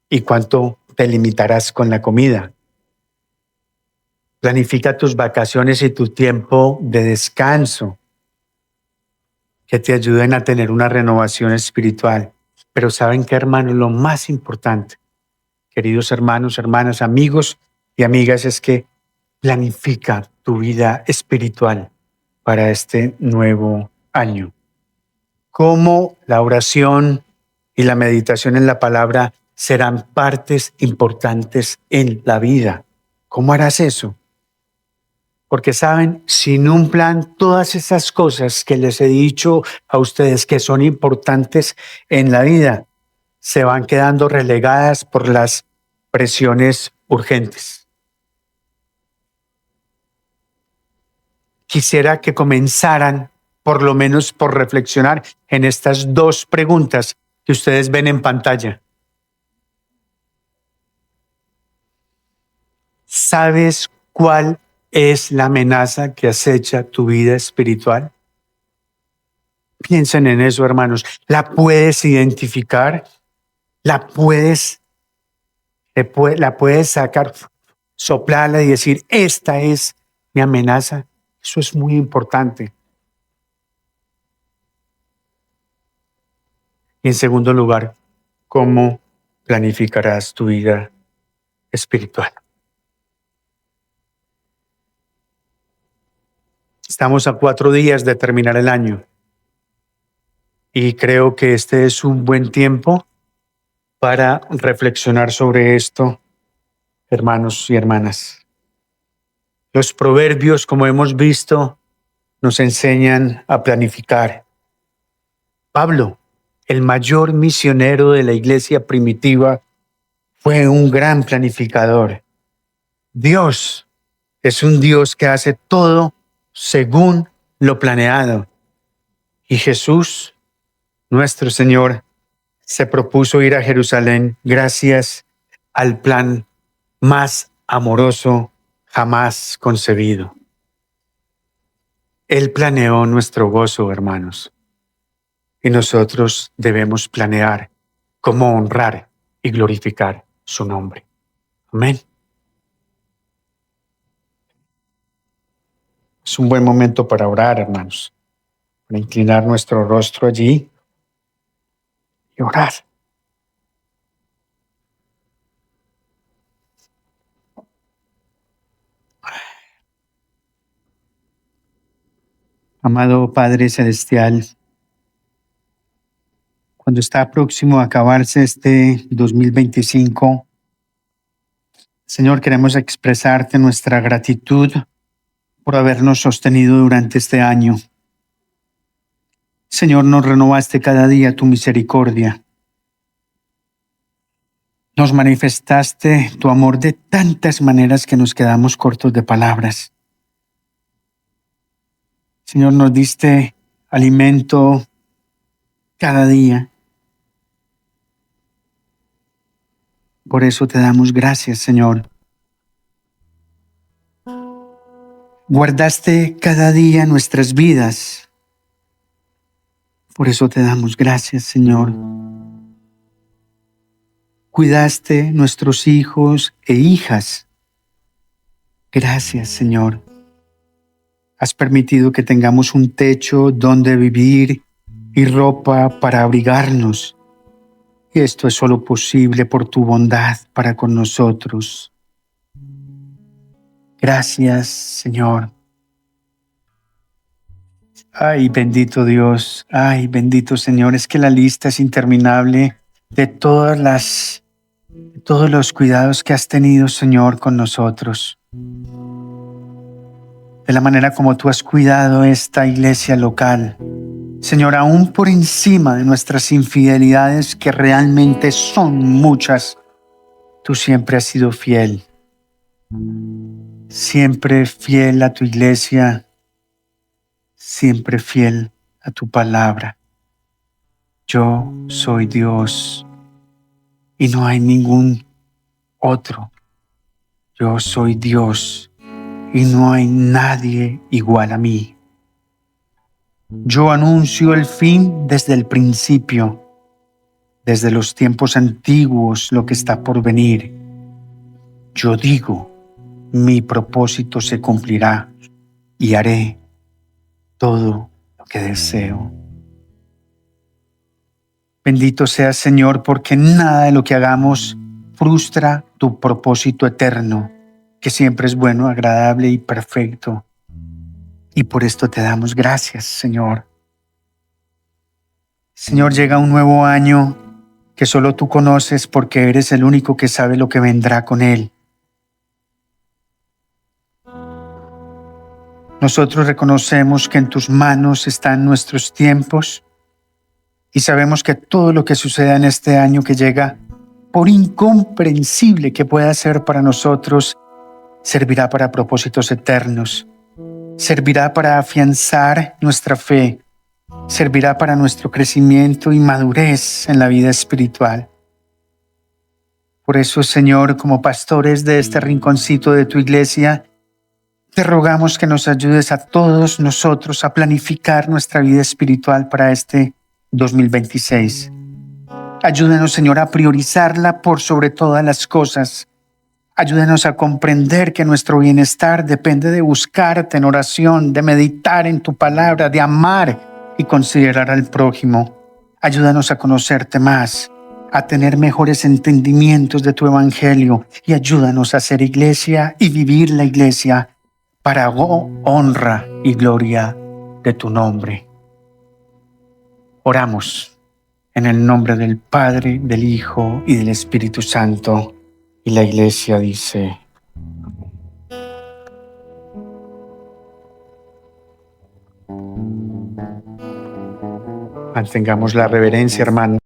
y cuánto te limitarás con la comida. Planifica tus vacaciones y tu tiempo de descanso que te ayuden a tener una renovación espiritual. Pero ¿saben qué, hermanos? Lo más importante, queridos hermanos, hermanas, amigos y amigas, es que planifica tu vida espiritual para este nuevo año. Cómo la oración y la meditación en la palabra serán partes importantes en la vida. ¿Cómo harás eso? Porque saben, sin un plan, todas esas cosas que les he dicho a ustedes que son importantes en la vida, se van quedando relegadas por las presiones urgentes. Quisiera que comenzaran, por lo menos por reflexionar en estas dos preguntas que ustedes ven en pantalla. ¿Sabes cuál es la amenaza que acecha tu vida espiritual? Piensen en eso, hermanos. ¿La puedes identificar? ¿La puedes sacar, soplarla y decir, esta es mi amenaza? Eso es muy importante. Y en segundo lugar, ¿cómo planificarás tu vida espiritual? Estamos a 4 días de terminar el año y creo que este es un buen tiempo para reflexionar sobre esto, hermanos y hermanas. Los proverbios, como hemos visto, nos enseñan a planificar. Pablo, el mayor misionero de la iglesia primitiva, fue un gran planificador. Dios es un Dios que hace todo según lo planeado. Y Jesús, nuestro Señor, se propuso ir a Jerusalén gracias al plan más amoroso jamás concebido. Él planeó nuestro gozo, hermanos, y nosotros debemos planear cómo honrar y glorificar su nombre. Amén. Es un buen momento para orar, hermanos, para inclinar nuestro rostro allí y orar. Amado Padre Celestial, cuando está próximo a acabarse este 2025, Señor, queremos expresarte nuestra gratitud por habernos sostenido durante este año. Señor, nos renovaste cada día tu misericordia. Nos manifestaste tu amor de tantas maneras que nos quedamos cortos de palabras. Señor, nos diste alimento cada día. Por eso te damos gracias, Señor. Guardaste cada día nuestras vidas. Por eso te damos gracias, Señor. Cuidaste nuestros hijos e hijas. Gracias, Señor. Has permitido que tengamos un techo donde vivir y ropa para abrigarnos. Y esto es solo posible por tu bondad para con nosotros. Gracias, Señor. Ay, bendito Dios. Ay, bendito Señor. Es que la lista es interminable de todos los cuidados que has tenido, Señor, con nosotros. De la manera como tú has cuidado esta iglesia local. Señor, aún por encima de nuestras infidelidades, que realmente son muchas, tú siempre has sido fiel. Siempre fiel a tu iglesia, siempre fiel a tu palabra. Yo soy Dios y no hay ningún otro. Yo soy Dios y no hay nadie igual a mí. Yo anuncio el fin desde el principio, desde los tiempos antiguos, lo que está por venir. Yo digo, mi propósito se cumplirá y haré todo lo que deseo. Bendito seas, Señor, porque nada de lo que hagamos frustra tu propósito eterno, que siempre es bueno, agradable y perfecto. Y por esto te damos gracias, Señor. Señor, llega un nuevo año que solo tú conoces porque eres el único que sabe lo que vendrá con él. Nosotros reconocemos que en tus manos están nuestros tiempos y sabemos que todo lo que suceda en este año que llega, por incomprensible que pueda ser para nosotros, servirá para propósitos eternos, servirá para afianzar nuestra fe, servirá para nuestro crecimiento y madurez en la vida espiritual. Por eso, Señor, como pastores de este rinconcito de tu iglesia, te rogamos que nos ayudes a todos nosotros a planificar nuestra vida espiritual para este 2026. Ayúdanos, Señor, a priorizarla por sobre todas las cosas. Ayúdanos a comprender que nuestro bienestar depende de buscarte en oración, de meditar en tu palabra, de amar y considerar al prójimo. Ayúdanos a conocerte más, a tener mejores entendimientos de tu evangelio y ayúdanos a ser iglesia y vivir la iglesia para honra y gloria de tu nombre. Oramos en el nombre del Padre, del Hijo y del Espíritu Santo. Y la iglesia dice: mantengamos la reverencia, hermano.